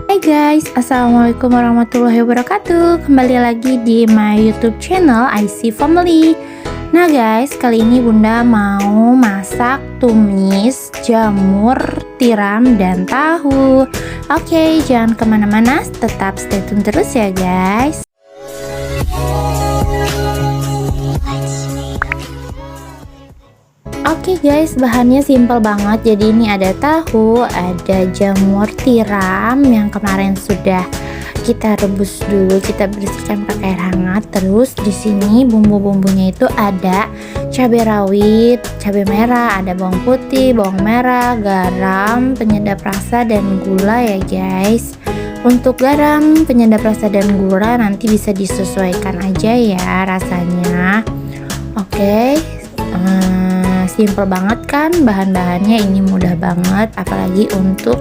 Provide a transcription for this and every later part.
Hai guys, assalamualaikum warahmatullahi wabarakatuh. Kembali lagi di my YouTube channel IC Family. Nah guys, kali ini Bunda mau masak tumis jamur, tiram, dan tahu. Oke, jangan kemana-mana, tetap stay tune terus ya guys. Oke guys, bahannya simple banget. Jadi ini ada tahu, ada jamur tiram yang kemarin sudah kita rebus dulu, kita bersihkan pakai air hangat. Terus di sini bumbu-bumbunya itu ada cabai rawit, cabai merah, ada bawang putih, bawang merah, garam, penyedap rasa, dan gula ya guys. Untuk garam, penyedap rasa, dan gula nanti bisa disesuaikan aja ya rasanya. Oke. Simple banget kan bahan-bahannya, ini mudah banget apalagi untuk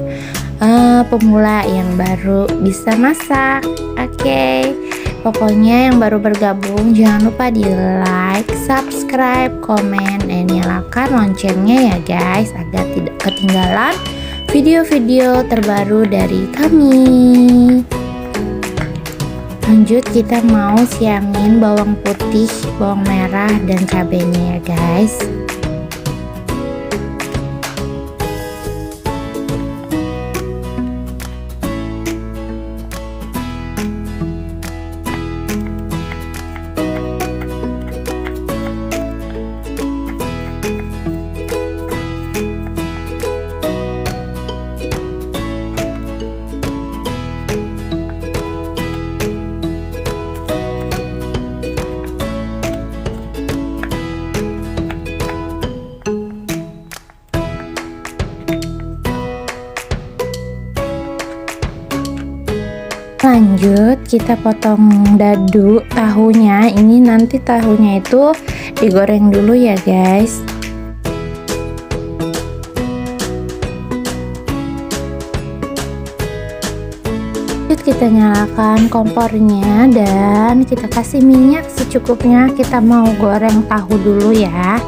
pemula yang baru bisa masak. Oke, pokoknya yang baru bergabung jangan lupa di like, subscribe, komen, dan nyalakan loncengnya ya guys, agar tidak ketinggalan video-video terbaru dari kami. Lanjut, kita mau siangin bawang putih, bawang merah, dan cabenya ya guys. Lanjut, kita potong dadu tahunya. Ini nanti tahunya itu digoreng dulu ya guys. Lanjut, kita nyalakan kompornya dan kita kasih minyak secukupnya. Kita mau goreng tahu dulu ya.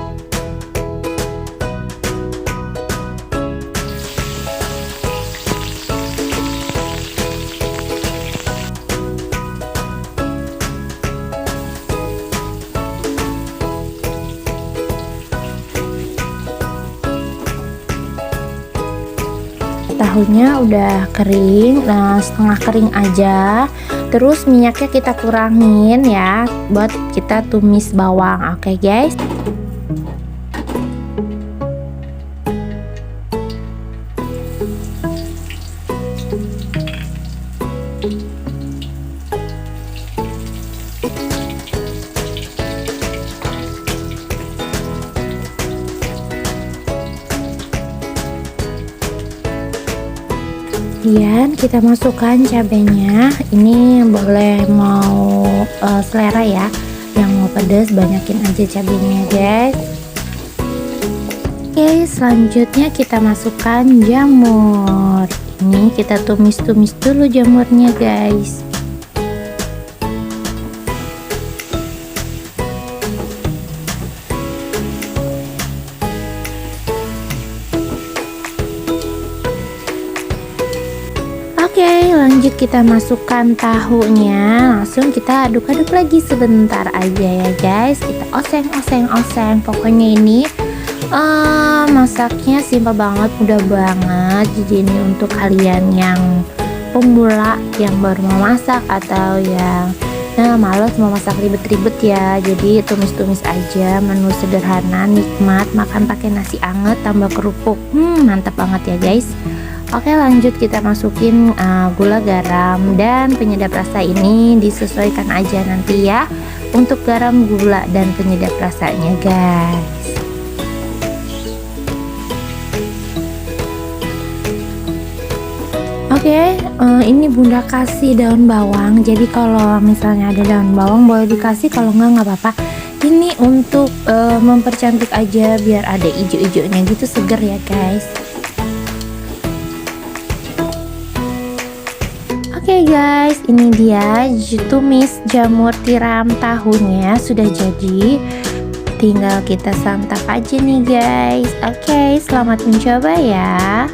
Tahunya udah kering, nah setengah kering aja. Terus minyaknya kita kurangin ya buat kita tumis bawang. Oke guys. Kemudian kita masukkan cabenya. Ini boleh mau selera ya, yang mau pedas banyakin aja cabenya guys. Oke, selanjutnya kita masukkan jamur. Ini kita tumis-tumis dulu jamurnya guys. Oke, lanjut kita masukkan tahunya. Langsung kita aduk-aduk lagi sebentar aja ya guys. Kita oseng. Pokoknya ini masaknya simpel banget, mudah banget. Jadi ini untuk kalian yang pemula, yang baru mau masak, atau yang males mau masak ribet-ribet ya. Jadi tumis-tumis aja, menu sederhana, nikmat, makan pakai nasi anget tambah kerupuk. Mantap banget ya guys. Oke, lanjut kita masukin gula, garam, dan penyedap rasa. Ini disesuaikan aja nanti ya untuk garam, gula, dan penyedap rasanya guys. Oke, ini Bunda kasih daun bawang. Jadi kalau misalnya ada daun bawang boleh dikasih, kalau nggak apa-apa. Ini untuk mempercantik aja biar ada ijo-ijonya gitu, seger ya guys. Oke guys, ini dia tumis jamur tiram tahunya sudah jadi. Tinggal kita santap aja nih guys. Oke, selamat mencoba ya.